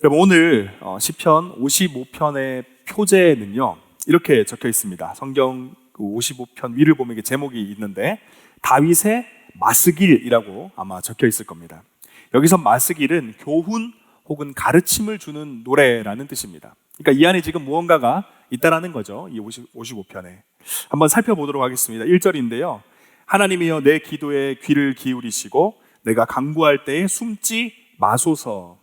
여러분 오늘 시편 55편의 표제는요 이렇게 적혀 있습니다. 성경 55편 위를 보면 이게 제목이 있는데 다윗의 마스길이라고 아마 적혀 있을 겁니다. 여기서 마스길은 교훈 혹은 가르침을 주는 노래라는 뜻입니다. 그러니까 이 안에 지금 무언가가 있다라는 거죠. 이 55편에 한번 살펴보도록 하겠습니다. 1절인데요 하나님이여 내 기도에 귀를 기울이시고 내가 간구할 때에 숨지 마소서.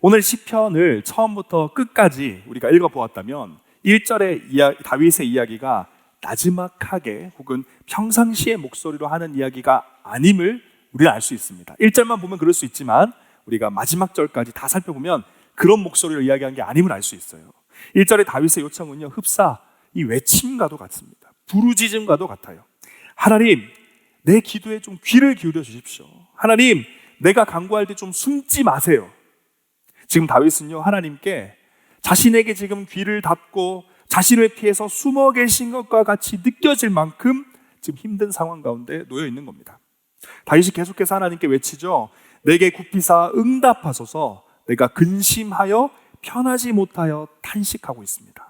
오늘 시편을 처음부터 끝까지 우리가 읽어보았다면 1절의 다윗의 이야기가 나지막하게 혹은 평상시의 목소리로 하는 이야기가 아님을 우리는 알 수 있습니다. 1절만 보면 그럴 수 있지만 우리가 마지막 절까지 다 살펴보면 그런 목소리로 이야기한 게 아님을 알 수 있어요. 1절의 다윗의 요청은요 흡사 이 외침과도 같습니다. 부르짖음과도 같아요. 하나님 내 기도에 좀 귀를 기울여 주십시오. 하나님 내가 간구할 때 좀 숨지 마세요. 지금 다윗은요 하나님께 자신에게 지금 귀를 닫고 자신을 피해서 숨어 계신 것과 같이 느껴질 만큼 지금 힘든 상황 가운데 놓여 있는 겁니다. 다윗이 계속해서 하나님께 외치죠. 내게 굽히사 응답하소서. 내가 근심하여 편하지 못하여 탄식하고 있습니다.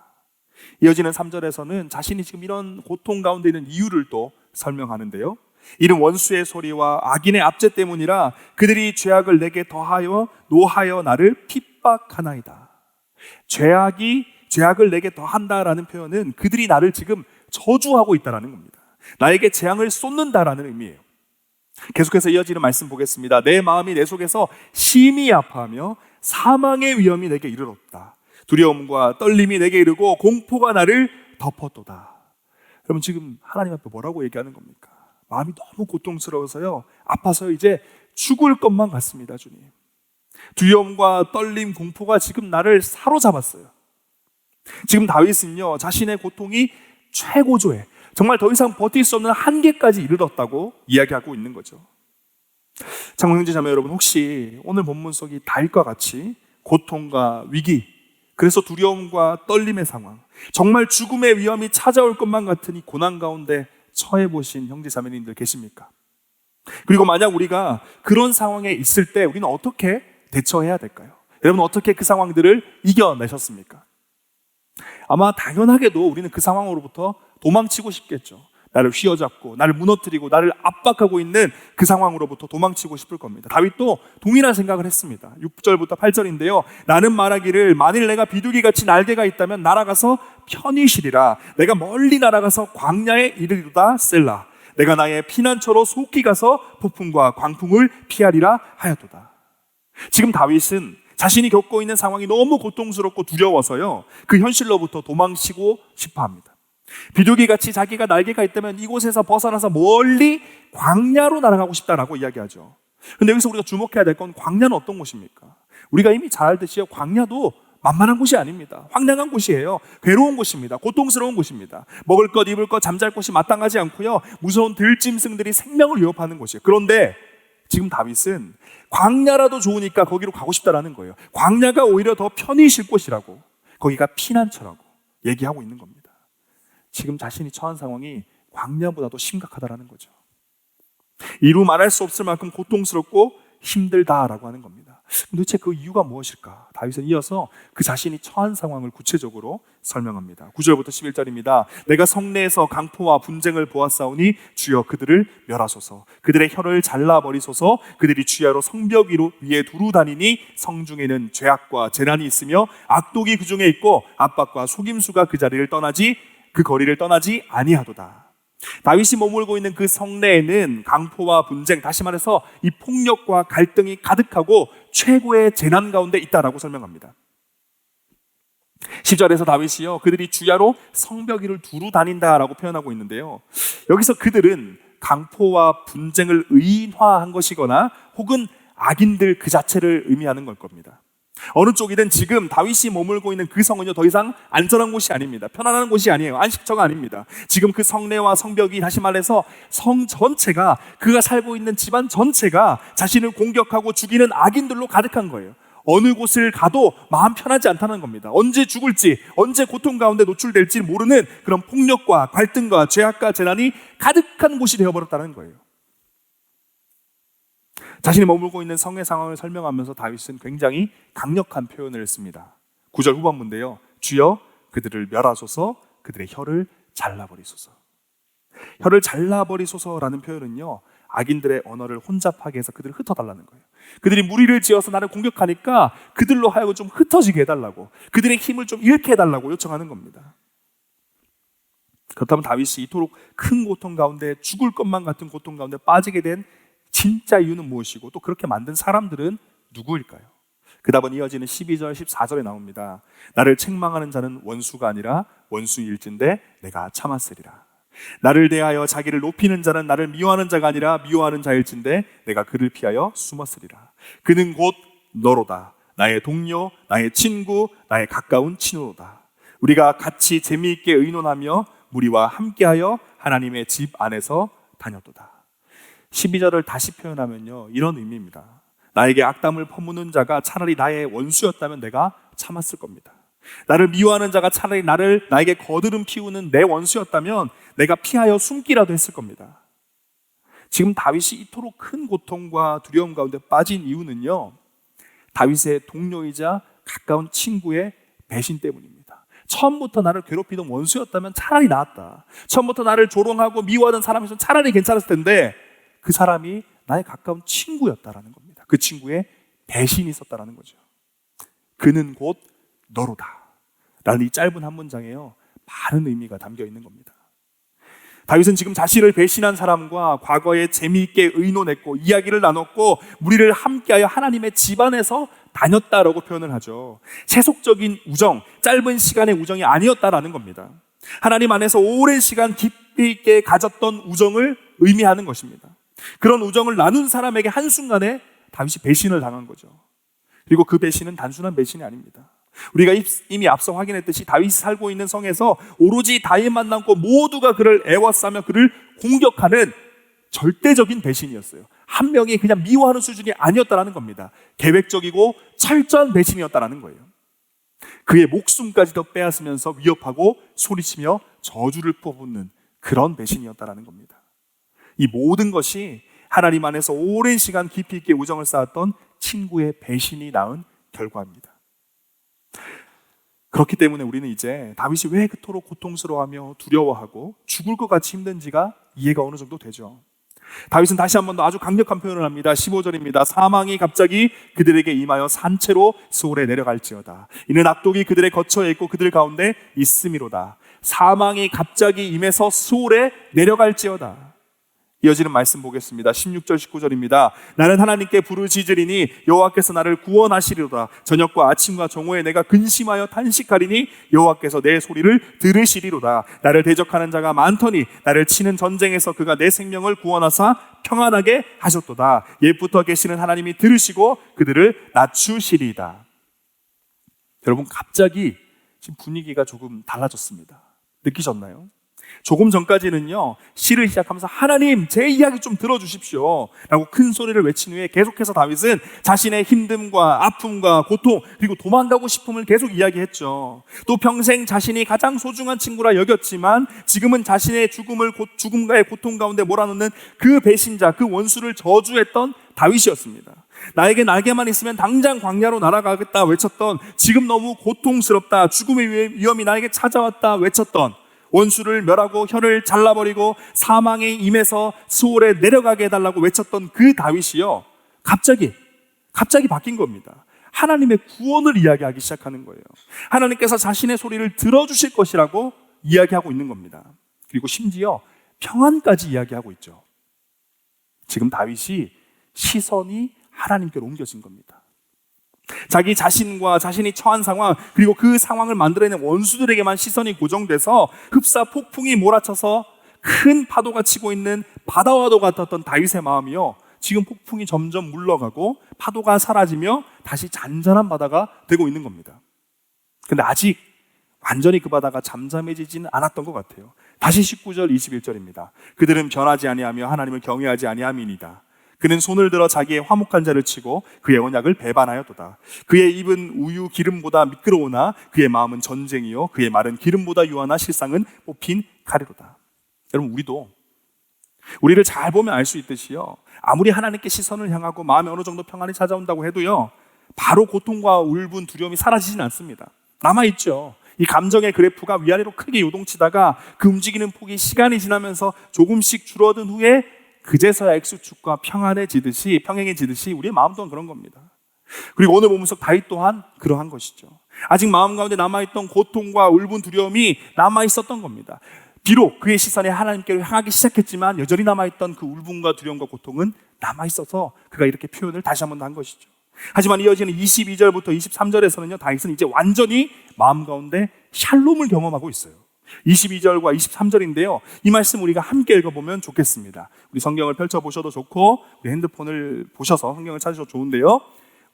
이어지는 3절에서는 자신이 지금 이런 고통 가운데 있는 이유를 또 설명하는데요 이는 원수의 소리와 악인의 압제 때문이라 그들이 죄악을 내게 더하여 노하여 나를 핍박하나이다. 죄악을 내게 더한다라는 표현은 그들이 나를 지금 저주하고 있다라는 겁니다. 나에게 재앙을 쏟는다라는 의미예요. 계속해서 이어지는 말씀 보겠습니다. 내 마음이 내 속에서 심히 아파하며 사망의 위험이 내게 이르렀다. 두려움과 떨림이 내게 이르고 공포가 나를 덮었도다. 여러분 지금 하나님 앞에 뭐라고 얘기하는 겁니까? 마음이 너무 고통스러워서요 아파서요 이제 죽을 것만 같습니다. 주님 두려움과 떨림, 공포가 지금 나를 사로잡았어요. 지금 다윗은요 자신의 고통이 최고조에 정말 더 이상 버틸 수 없는 한계까지 이르렀다고 이야기하고 있는 거죠. 장로 형제 자매 여러분, 혹시 오늘 본문 속이 다윗과 같이 고통과 위기, 그래서 두려움과 떨림의 상황, 정말 죽음의 위험이 찾아올 것만 같은 이 고난 가운데 처해 보신 형제 자매님들 계십니까? 그리고 만약 우리가 그런 상황에 있을 때 우리는 어떻게 대처해야 될까요? 여러분 어떻게 그 상황들을 이겨내셨습니까? 아마 당연하게도 우리는 그 상황으로부터 도망치고 싶겠죠. 나를 휘어잡고 나를 무너뜨리고 나를 압박하고 있는 그 상황으로부터 도망치고 싶을 겁니다. 다윗도 동일한 생각을 했습니다. 6절부터 8절인데요 나는 말하기를 만일 내가 비둘기같이 날개가 있다면 날아가서 편히 쉬리라. 내가 멀리 날아가서 광야에 이르리로다 셀라. 내가 나의 피난처로 속히 가서 폭풍과 광풍을 피하리라 하였도다. 지금 다윗은 자신이 겪고 있는 상황이 너무 고통스럽고 두려워서요 그 현실로부터 도망치고 싶어합니다. 비둘기같이 자기가 날개가 있다면 이곳에서 벗어나서 멀리 광야로 날아가고 싶다라고 이야기하죠. 그런데 여기서 우리가 주목해야 될 건 광야는 어떤 곳입니까? 우리가 이미 잘 알듯이요 광야도 만만한 곳이 아닙니다. 황량한 곳이에요. 괴로운 곳입니다. 고통스러운 곳입니다. 먹을 것, 입을 것, 잠잘 곳이 마땅하지 않고요 무서운 들짐승들이 생명을 위협하는 곳이에요. 그런데 지금 다윗은 광야라도 좋으니까 거기로 가고 싶다라는 거예요. 광야가 오히려 더 편히 쉴 곳이라고, 거기가 피난처라고 얘기하고 있는 겁니다. 지금 자신이 처한 상황이 광야보다도 심각하다라는 거죠. 이루 말할 수 없을 만큼 고통스럽고 힘들다라고 하는 겁니다. 도대체 그 이유가 무엇일까? 다윗은 이어서 그 자신이 처한 상황을 구체적으로 설명합니다. 9절부터 11절입니다. 내가 성내에서 강포와 분쟁을 보았사오니 주여 그들을 멸하소서. 그들의 혀를 잘라버리소서. 그들이 주야로 성벽 위에 두루 다니니 성중에는 죄악과 재난이 있으며 악독이 그 중에 있고 압박과 속임수가 그 거리를 떠나지 아니하도다. 다윗이 머물고 있는 그 성내에는 강포와 분쟁, 다시 말해서 이 폭력과 갈등이 가득하고 최고의 재난 가운데 있다라고 설명합니다. 10절에서 다윗이요 그들이 주야로 성벽 위를 두루 다닌다라고 표현하고 있는데요 여기서 그들은 강포와 분쟁을 의인화한 것이거나 혹은 악인들 그 자체를 의미하는 걸 겁니다. 어느 쪽이든 지금 다윗이 머물고 있는 그 성은요 더 이상 안전한 곳이 아닙니다. 편안한 곳이 아니에요. 안식처가 아닙니다. 지금 그 성내와 성벽이, 다시 말해서 성 전체가, 그가 살고 있는 집안 전체가 자신을 공격하고 죽이는 악인들로 가득한 거예요. 어느 곳을 가도 마음 편하지 않다는 겁니다. 언제 죽을지, 언제 고통 가운데 노출될지 모르는 그런 폭력과 갈등과 죄악과 재난이 가득한 곳이 되어버렸다는 거예요. 자신이 머물고 있는 성의 상황을 설명하면서 다윗은 굉장히 강력한 표현을 씁니다. 9절 후반부인데요. 주여 그들을 멸하소서, 그들의 혀를 잘라버리소서. 혀를 잘라버리소서라는 표현은요, 악인들의 언어를 혼잡하게 해서 그들을 흩어달라는 거예요. 그들이 무리를 지어서 나를 공격하니까 그들로 하여금 좀 흩어지게 해달라고, 그들의 힘을 좀 잃게 해달라고 요청하는 겁니다. 그렇다면 다윗이 이토록 큰 고통 가운데, 죽을 것만 같은 고통 가운데 빠지게 된 진짜 이유는 무엇이고, 또 그렇게 만든 사람들은 누구일까요? 그 답은 이어지는 12절, 14절에 나옵니다. 나를 책망하는 자는 원수가 아니라 원수일진데 내가 참았으리라. 나를 대하여 자기를 높이는 자는 나를 미워하는 자가 아니라 미워하는 자일진데 내가 그를 피하여 숨었으리라. 그는 곧 너로다. 나의 동료, 나의 친구, 나의 가까운 친구로다. 우리가 같이 재미있게 의논하며 무리와 함께하여 하나님의 집 안에서 다녔도다. 12절을 다시 표현하면요, 이런 의미입니다. 나에게 악담을 퍼무는 자가 차라리 나의 원수였다면 내가 참았을 겁니다. 나를 미워하는 자가 차라리 나에게 거드름 피우는 내 원수였다면 내가 피하여 숨기라도 했을 겁니다. 지금 다윗이 이토록 큰 고통과 두려움 가운데 빠진 이유는요, 다윗의 동료이자 가까운 친구의 배신 때문입니다. 처음부터 나를 괴롭히던 원수였다면 차라리 나았다. 처음부터 나를 조롱하고 미워하던 사람이었으면 차라리 괜찮았을 텐데 그 사람이 나의 가까운 친구였다라는 겁니다. 그 친구의 배신이 있었다라는 거죠. 그는 곧 너로다 라는 이 짧은 한 문장에요, 많은 의미가 담겨 있는 겁니다. 다윗은 지금 자신을 배신한 사람과 과거에 재미있게 의논했고 이야기를 나눴고 무리를 함께하여 하나님의 집안에서 다녔다라고 표현을 하죠. 세속적인 우정, 짧은 시간의 우정이 아니었다라는 겁니다. 하나님 안에서 오랜 시간 깊이 있게 가졌던 우정을 의미하는 것입니다. 그런 우정을 나눈 사람에게 한순간에 다윗이 배신을 당한 거죠. 그리고 그 배신은 단순한 배신이 아닙니다. 우리가 이미 앞서 확인했듯이 다윗이 살고 있는 성에서 오로지 다윗만 남고 모두가 그를 애워싸며 그를 공격하는 절대적인 배신이었어요. 한 명이 그냥 미워하는 수준이 아니었다라는 겁니다. 계획적이고 철저한 배신이었다라는 거예요. 그의 목숨까지도 빼앗으면서 위협하고 소리치며 저주를 퍼붓는 그런 배신이었다라는 겁니다. 이 모든 것이 하나님 안에서 오랜 시간 깊이 있게 우정을 쌓았던 친구의 배신이 낳은 결과입니다. 그렇기 때문에 우리는 이제 다윗이 왜 그토록 고통스러워하며 두려워하고 죽을 것 같이 힘든지가 이해가 어느 정도 되죠. 다윗은 다시 한 번 더 아주 강력한 표현을 합니다. 15절입니다. 사망이 갑자기 그들에게 임하여 산채로 수월에 내려갈지어다. 이는 악독이 그들의 거처에 있고 그들 가운데 있음이로다. 사망이 갑자기 임해서 수월에 내려갈지어다. 이어지는 말씀 보겠습니다. 16절 19절입니다. 나는 하나님께 부르짖으리니 여호와께서 나를 구원하시리로다. 저녁과 아침과 정오에 내가 근심하여 탄식하리니 여호와께서 내 소리를 들으시리로다. 나를 대적하는 자가 많더니 나를 치는 전쟁에서 그가 내 생명을 구원하사 평안하게 하셨도다. 옛부터 계시는 하나님이 들으시고 그들을 낮추시리이다. 여러분, 갑자기 지금 분위기가 조금 달라졌습니다. 느끼셨나요? 조금 전까지는요, 시를 시작하면서 하나님 제 이야기 좀 들어주십시오 라고 큰 소리를 외친 후에 계속해서 다윗은 자신의 힘듦과 아픔과 고통 그리고 도망가고 싶음을 계속 이야기했죠. 또 평생 자신이 가장 소중한 친구라 여겼지만 지금은 자신의 죽음과의 고통 가운데 몰아넣는 그 배신자, 그 원수를 저주했던 다윗이었습니다. 나에게 날개만 있으면 당장 광야로 날아가겠다 외쳤던, 지금 너무 고통스럽다, 죽음의 위험이 나에게 찾아왔다 외쳤던, 원수를 멸하고 혀를 잘라버리고 사망에 임해서 수월에 내려가게 해달라고 외쳤던 그 다윗이요, 갑자기 바뀐 겁니다. 하나님의 구원을 이야기하기 시작하는 거예요. 하나님께서 자신의 소리를 들어주실 것이라고 이야기하고 있는 겁니다. 그리고 심지어 평안까지 이야기하고 있죠. 지금 다윗이 시선이 하나님께로 옮겨진 겁니다. 자기 자신과 자신이 처한 상황, 그리고 그 상황을 만들어내는 원수들에게만 시선이 고정돼서 흡사 폭풍이 몰아쳐서 큰 파도가 치고 있는 바다와도 같았던 다윗의 마음이요, 지금 폭풍이 점점 물러가고 파도가 사라지며 다시 잔잔한 바다가 되고 있는 겁니다. 근데 아직 완전히 그 바다가 잠잠해지지는 않았던 것 같아요. 다시 19절 21절입니다. 그들은 변하지 아니하며 하나님을 경외하지 아니함이니이다. 그는 손을 들어 자기의 화목한 자를 치고 그의 언약을 배반하였도다. 그의 입은 우유 기름보다 미끄러우나 그의 마음은 전쟁이요 그의 말은 기름보다 유하나 실상은 뽑힌 칼이로다. 여러분, 우리도 우리를 잘 보면 알 수 있듯이요, 아무리 하나님께 시선을 향하고 마음에 어느 정도 평안이 찾아온다고 해도요, 바로 고통과 울분, 두려움이 사라지진 않습니다. 남아있죠. 이 감정의 그래프가 위아래로 크게 요동치다가 그 움직이는 폭이 시간이 지나면서 조금씩 줄어든 후에 그제서야 X축과 평행해지듯이 우리의 마음 또한 그런 겁니다. 그리고 오늘 본문 속 다윗 또한 그러한 것이죠. 아직 마음 가운데 남아있던 고통과 울분, 두려움이 남아있었던 겁니다. 비록 그의 시선이 하나님께로 향하기 시작했지만 여전히 남아있던 그 울분과 두려움과 고통은 남아있어서 그가 이렇게 표현을 다시 한번 한 것이죠. 하지만 이어지는 22절부터 23절에서는요, 다윗은 이제 완전히 마음 가운데 샬롬을 경험하고 있어요. 22절과 23절인데요, 이 말씀 우리가 함께 읽어보면 좋겠습니다. 우리 성경을 펼쳐보셔도 좋고 우리 핸드폰을 보셔서 성경을 찾으셔도 좋은데요,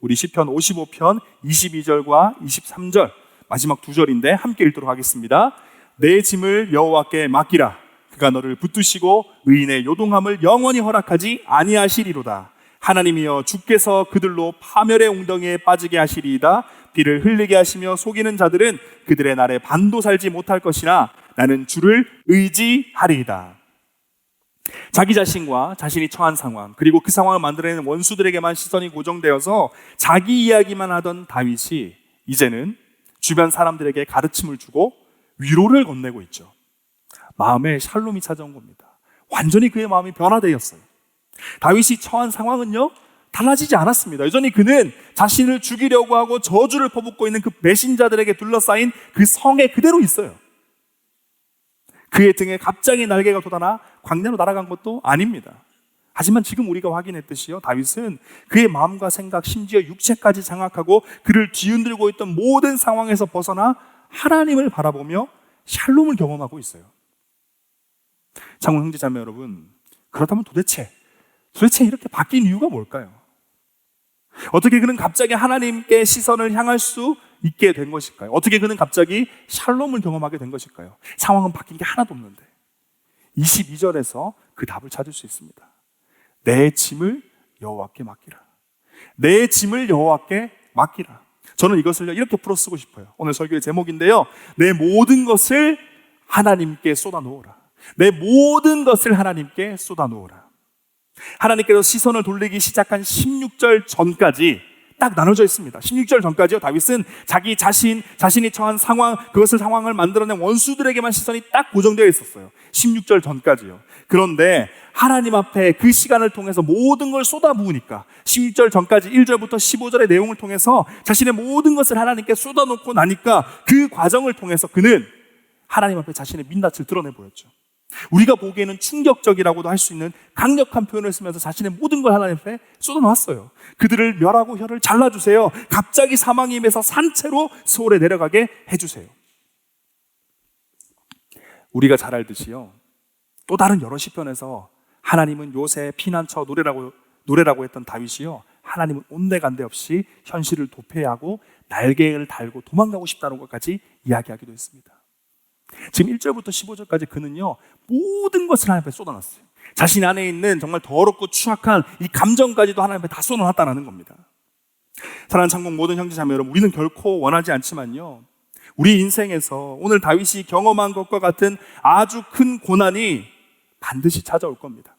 우리 시편 55편 22절과 23절 마지막 두 절인데 함께 읽도록 하겠습니다. 내 짐을 여호와께 맡기라. 그가 너를 붙드시고 의인의 요동함을 영원히 허락하지 아니하시리로다. 하나님이여, 주께서 그들로 파멸의 웅덩이에 빠지게 하시리이다. 비를 흘리게 하시며 속이는 자들은 그들의 날에 반도 살지 못할 것이나 나는 주를 의지하리이다. 자기 자신과 자신이 처한 상황, 그리고 그 상황을 만들어내는 원수들에게만 시선이 고정되어서 자기 이야기만 하던 다윗이 이제는 주변 사람들에게 가르침을 주고 위로를 건네고 있죠. 마음에 샬롬이 찾아온 겁니다. 완전히 그의 마음이 변화되었어요. 다윗이 처한 상황은요, 달라지지 않았습니다. 여전히 그는 자신을 죽이려고 하고 저주를 퍼붓고 있는 그 배신자들에게 둘러싸인 그 성에 그대로 있어요. 그의 등에 갑자기 날개가 돋아나 광야로 날아간 것도 아닙니다. 하지만 지금 우리가 확인했듯이요, 다윗은 그의 마음과 생각, 심지어 육체까지 장악하고 그를 뒤흔들고 있던 모든 상황에서 벗어나 하나님을 바라보며 샬롬을 경험하고 있어요. 장로 형제 자매 여러분, 그렇다면 도대체 이렇게 바뀐 이유가 뭘까요? 어떻게 그는 갑자기 하나님께 시선을 향할 수 있게 된 것일까요? 어떻게 그는 갑자기 샬롬을 경험하게 된 것일까요? 상황은 바뀐 게 하나도 없는데 22절에서 그 답을 찾을 수 있습니다. 내 짐을 여호와께 맡기라. 내 짐을 여호와께 맡기라. 저는 이것을 이렇게 풀어 쓰고 싶어요. 오늘 설교의 제목인데요, 내 모든 것을 하나님께 쏟아놓으라. 내 모든 것을 하나님께 쏟아놓으라. 하나님께서 시선을 돌리기 시작한 16절 전까지 딱 나눠져 있습니다. 16절 전까지요, 다윗은 자기 자신이 처한 상황을 만들어낸 원수들에게만 시선이 딱 고정되어 있었어요. 16절 전까지요. 그런데 하나님 앞에 그 시간을 통해서 모든 걸 쏟아부으니까 16절 전까지 1절부터 15절의 내용을 통해서 자신의 모든 것을 하나님께 쏟아놓고 나니까 그 과정을 통해서 그는 하나님 앞에 자신의 민낯을 드러내 보였죠. 우리가 보기에는 충격적이라고도 할 수 있는 강력한 표현을 쓰면서 자신의 모든 걸 하나님 앞에 쏟아놓았어요. 그들을 멸하고 혀를 잘라주세요. 갑자기 사망의 임에서 산채로 스올에 내려가게 해주세요. 우리가 잘 알듯이요, 또 다른 여러 시편에서 하나님은 요새 피난처 노래라고 했던 다윗이요, 하나님은 온데간데 없이 현실을 도피하고 날개를 달고 도망가고 싶다는 것까지 이야기하기도 했습니다. 지금 1절부터 15절까지 그는요, 모든 것을 하나님 앞에 쏟아놨어요. 자신 안에 있는 정말 더럽고 추악한 이 감정까지도 하나님 앞에 다 쏟아놨다는 겁니다. 사랑하는 창공 모든 형제자매 여러분, 우리는 결코 원하지 않지만요, 우리 인생에서 오늘 다윗이 경험한 것과 같은 아주 큰 고난이 반드시 찾아올 겁니다.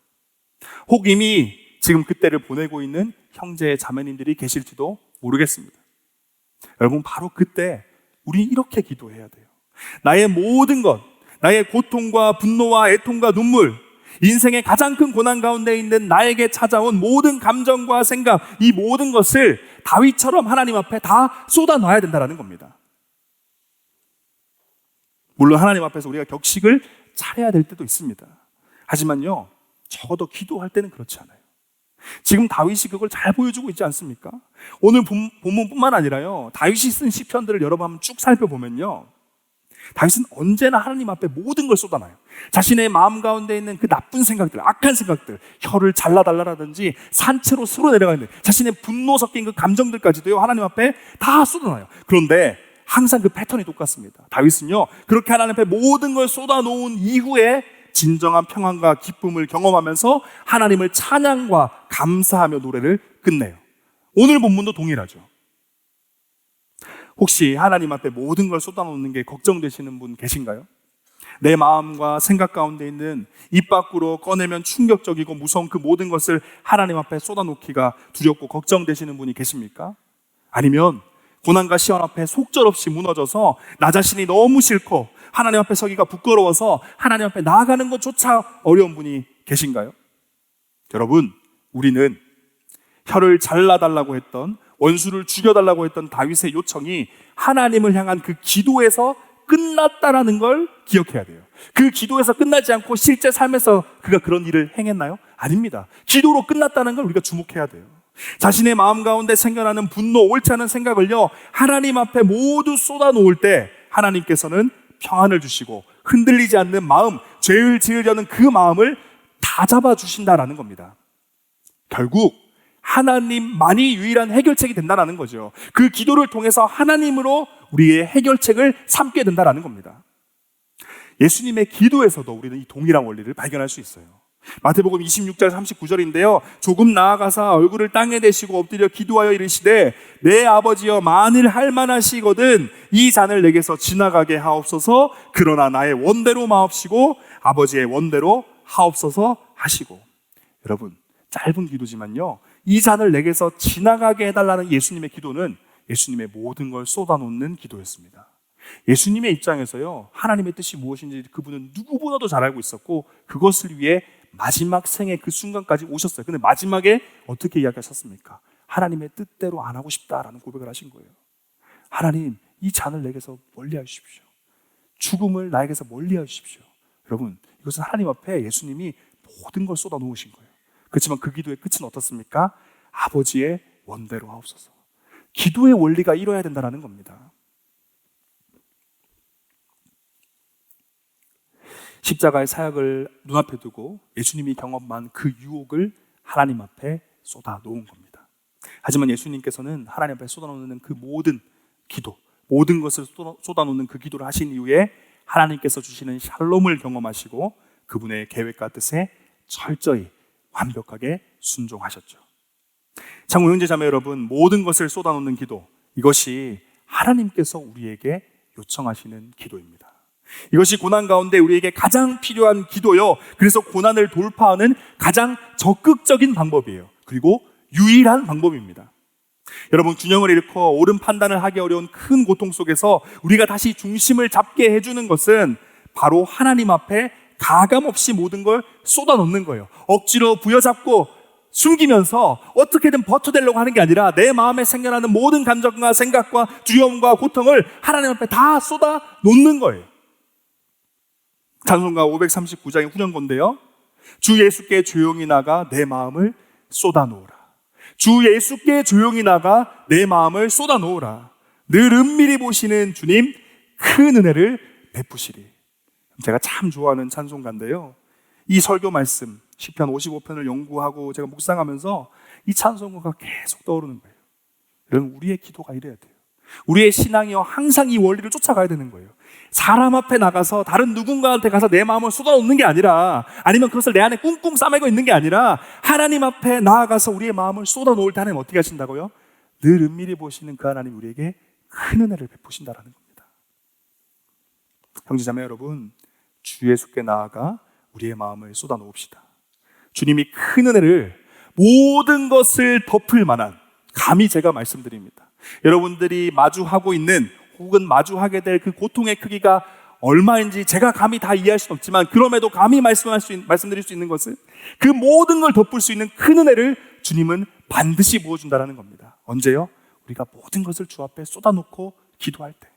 혹 이미 지금 그때를 보내고 있는 형제 자매님들이 계실지도 모르겠습니다. 여러분, 바로 그때 우리 이렇게 기도해야 돼요. 나의 모든 것, 나의 고통과 분노와 애통과 눈물, 인생의 가장 큰 고난 가운데 있는 나에게 찾아온 모든 감정과 생각, 이 모든 것을 다윗처럼 하나님 앞에 다 쏟아놔야 된다는 겁니다. 물론 하나님 앞에서 우리가 격식을 차려야 될 때도 있습니다. 하지만요, 적어도 기도할 때는 그렇지 않아요. 지금 다윗이 그걸 잘 보여주고 있지 않습니까? 오늘 본문뿐만 아니라요, 다윗이 쓴 시편들을 여러분 한번 쭉 살펴보면요, 다윗은 언제나 하나님 앞에 모든 걸 쏟아놔요. 자신의 마음 가운데 있는 그 나쁜 생각들, 악한 생각들, 혀를 잘라달라라든지 산채로 쓸어 내려가는 자신의 분노 섞인 그 감정들까지도요, 하나님 앞에 다 쏟아놔요. 그런데 항상 그 패턴이 똑같습니다. 다윗은요, 그렇게 하나님 앞에 모든 걸 쏟아놓은 이후에 진정한 평안과 기쁨을 경험하면서 하나님을 찬양과 감사하며 노래를 끝내요. 오늘 본문도 동일하죠. 혹시 하나님 앞에 모든 걸 쏟아놓는 게 걱정되시는 분 계신가요? 내 마음과 생각 가운데 있는 입 밖으로 꺼내면 충격적이고 무서운 그 모든 것을 하나님 앞에 쏟아놓기가 두렵고 걱정되시는 분이 계십니까? 아니면 고난과 시험 앞에 속절없이 무너져서 나 자신이 너무 싫고 하나님 앞에 서기가 부끄러워서 하나님 앞에 나아가는 것조차 어려운 분이 계신가요? 여러분, 우리는 혀를 잘라달라고 했던, 원수를 죽여달라고 했던 다윗의 요청이 하나님을 향한 그 기도에서 끝났다라는 걸 기억해야 돼요. 그 기도에서 끝나지 않고 실제 삶에서 그가 그런 일을 행했나요? 아닙니다. 기도로 끝났다는 걸 우리가 주목해야 돼요. 자신의 마음 가운데 생겨나는 분노, 옳지 않은 생각을요, 하나님 앞에 모두 쏟아놓을 때 하나님께서는 평안을 주시고 흔들리지 않는 마음, 죄를 지으려는 그 마음을 다 잡아주신다라는 겁니다. 결국 하나님만이 유일한 해결책이 된다는 거죠. 그 기도를 통해서 하나님으로 우리의 해결책을 삼게 된다는 겁니다. 예수님의 기도에서도 우리는 이 동일한 원리를 발견할 수 있어요. 마태복음 26절 39절인데요. 조금 나아가사 얼굴을 땅에 대시고 엎드려 기도하여 이르시되 내 아버지여 만일 할만하시거든 이 잔을 내게서 지나가게 하옵소서. 그러나 나의 원대로 마옵시고 아버지의 원대로 하옵소서 하시고. 여러분, 짧은 기도지만요, 이 잔을 내게서 지나가게 해달라는 예수님의 기도는 예수님의 모든 걸 쏟아놓는 기도였습니다. 예수님의 입장에서요, 하나님의 뜻이 무엇인지 그분은 누구보다도 잘 알고 있었고 그것을 위해 마지막 생의 그 순간까지 오셨어요. 근데 마지막에 어떻게 이야기하셨습니까? 하나님의 뜻대로 안 하고 싶다라는 고백을 하신 거예요. 하나님, 이 잔을 내게서 멀리 하십시오. 죽음을 나에게서 멀리 하십시오. 여러분, 이것은 하나님 앞에 예수님이 모든 걸 쏟아 놓으신 거예요. 그렇지만 그 기도의 끝은 어떻습니까? 아버지의 원대로 하옵소서. 기도의 원리가 이뤄야 된다는 겁니다. 십자가의 사역을 눈앞에 두고 예수님이 경험한 그 유혹을 하나님 앞에 쏟아 놓은 겁니다. 하지만 예수님께서는 하나님 앞에 쏟아놓는 그 모든 기도, 모든 것을 쏟아놓는 그 기도를 하신 이후에 하나님께서 주시는 샬롬을 경험하시고 그분의 계획과 뜻에 철저히 완벽하게 순종하셨죠. 참고 형제 자매 여러분, 모든 것을 쏟아놓는 기도, 이것이 하나님께서 우리에게 요청하시는 기도입니다. 이것이 고난 가운데 우리에게 가장 필요한 기도요, 그래서 고난을 돌파하는 가장 적극적인 방법이에요. 그리고 유일한 방법입니다. 여러분, 균형을 잃고 옳은 판단을 하기 어려운 큰 고통 속에서 우리가 다시 중심을 잡게 해주는 것은 바로 하나님 앞에 가감없이 모든 걸 쏟아놓는 거예요. 억지로 부여잡고 숨기면서 어떻게든 버텨내려고 하는 게 아니라 내 마음에 생겨나는 모든 감정과 생각과 두려움과 고통을 하나님 앞에 다 쏟아놓는 거예요. 찬송가 539장의 후렴구인데요, 주 예수께 조용히 나가 내 마음을 쏟아놓으라. 주 예수께 조용히 나가 내 마음을 쏟아놓으라. 늘 은밀히 보시는 주님 큰 은혜를 베푸시리. 제가 참 좋아하는 찬송가인데요, 이 설교 말씀 시편 55편을 연구하고 제가 묵상하면서 이 찬송가가 계속 떠오르는 거예요. 여러분, 우리의 기도가 이래야 돼요. 우리의 신앙이요, 항상 이 원리를 쫓아가야 되는 거예요. 사람 앞에 나가서 다른 누군가한테 가서 내 마음을 쏟아놓는 게 아니라, 아니면 그것을 내 안에 꿍꿍 싸매고 있는 게 아니라 하나님 앞에 나아가서 우리의 마음을 쏟아놓을 때 하나님 어떻게 하신다고요? 늘 은밀히 보시는 그 하나님 우리에게 큰 은혜를 베푸신다라는 겁니다. 형제자매 여러분, 주 예수께 나아가 우리의 마음을 쏟아놓읍시다. 주님이 큰 은혜를, 모든 것을 덮을 만한, 감히 제가 말씀드립니다, 여러분들이 마주하고 있는 혹은 마주하게 될 그 고통의 크기가 얼마인지 제가 감히 다 이해할 수는 없지만, 그럼에도 감히 말씀드릴 수 있는 것은 그 모든 걸 덮을 수 있는 큰 은혜를 주님은 반드시 부어준다는 겁니다. 언제요? 우리가 모든 것을 주 앞에 쏟아놓고 기도할 때.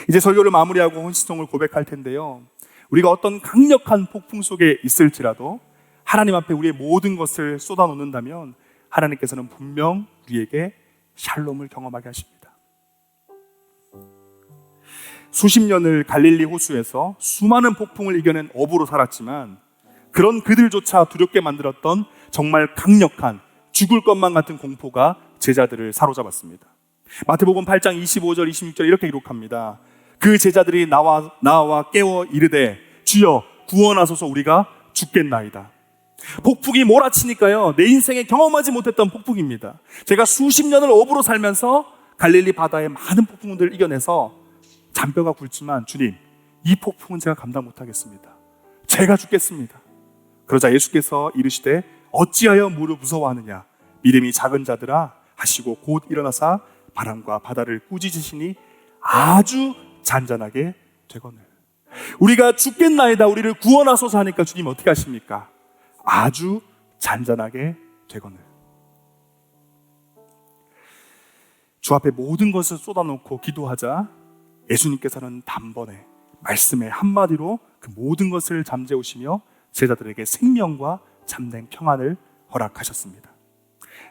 이제 설교를 마무리하고 헌신성을 고백할 텐데요, 우리가 어떤 강력한 폭풍 속에 있을지라도 하나님 앞에 우리의 모든 것을 쏟아놓는다면 하나님께서는 분명 우리에게 샬롬을 경험하게 하십니다. 수십 년을 갈릴리 호수에서 수많은 폭풍을 이겨낸 어부로 살았지만 그런 그들조차 두렵게 만들었던 정말 강력한 죽을 것만 같은 공포가 제자들을 사로잡았습니다. 마태복음 8장 25절 26절 이렇게 기록합니다. 그 제자들이 나와 깨워 이르되 주여 구원하소서, 우리가 죽겠나이다. 폭풍이 몰아치니까요, 내 인생에 경험하지 못했던 폭풍입니다. 제가 수십 년을 어부로 살면서 갈릴리 바다의 많은 폭풍들을 이겨내서 잔뼈가 굵지만 주님, 이 폭풍은 제가 감당 못하겠습니다. 제가 죽겠습니다. 그러자 예수께서 이르시되 어찌하여 물을 무서워하느냐 믿음이 작은 자들아 하시고 곧 일어나사 바람과 바다를 꾸짖으시니 아주 잔잔하게 되거늘. 우리가 죽겠나이다 우리를 구원하소서 하니까 주님 어떻게 하십니까? 아주 잔잔하게 되거늘. 주 앞에 모든 것을 쏟아놓고 기도하자 예수님께서는 단번에 말씀의 한마디로 그 모든 것을 잠재우시며 제자들에게 생명과 참된 평안을 허락하셨습니다.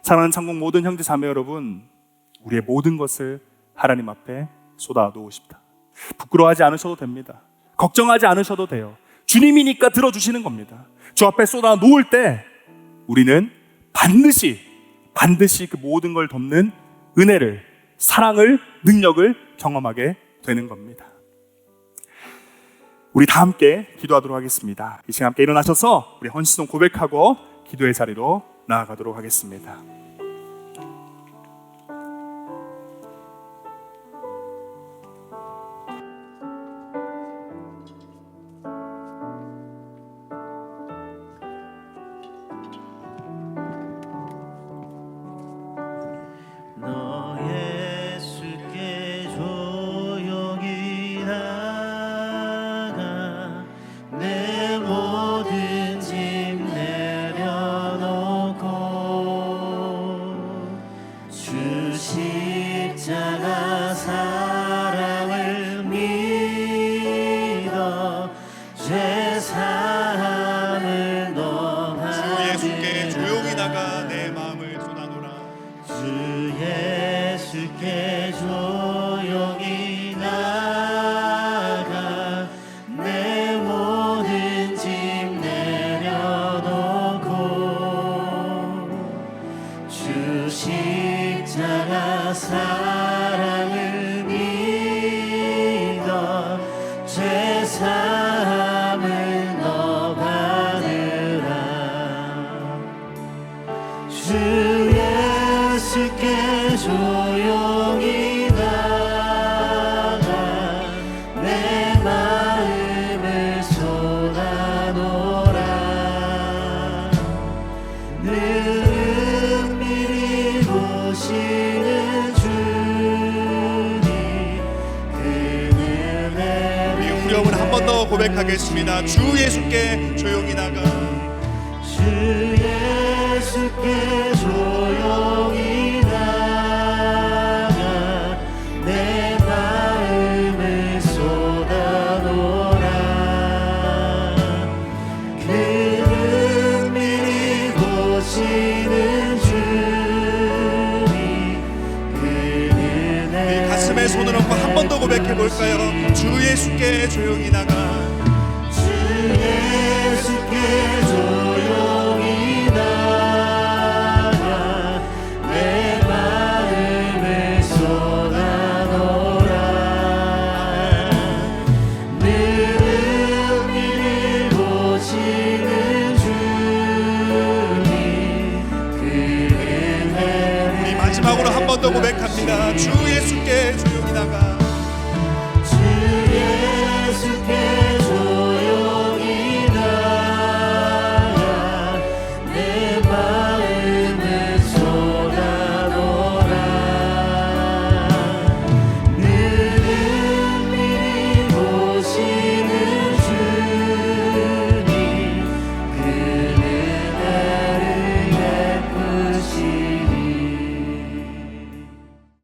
사랑하는 창공 모든 형제 자매 여러분, 우리의 모든 것을 하나님 앞에 쏟아 놓으십니다. 부끄러워하지 않으셔도 됩니다. 걱정하지 않으셔도 돼요. 주님이니까 들어주시는 겁니다. 주 앞에 쏟아 놓을 때 우리는 반드시 그 모든 걸 덮는 은혜를, 사랑을, 능력을 경험하게 되는 겁니다. 우리 다 함께 기도하도록 하겠습니다. 이 시간 함께 일어나셔서 우리 헌신송 고백하고 기도의 자리로 나아가도록 하겠습니다. 사랑을 믿어 제 삶을 너 받으라. 주 예수께 조용히 나가 내 마음을 쏟아놓으라. 은밀히 보시는 주님 그는 우리 후렴을 한 번 더 고백하겠습니다. 주 예수께 조용히 나가 주 예수께 조용히 나가 내 마음을 쏟아놓으라. 은밀히 보시는 주님 그는 가슴에 손을 얹고 한 번 더 고백해 볼까요? 주 예수께 조용히 나가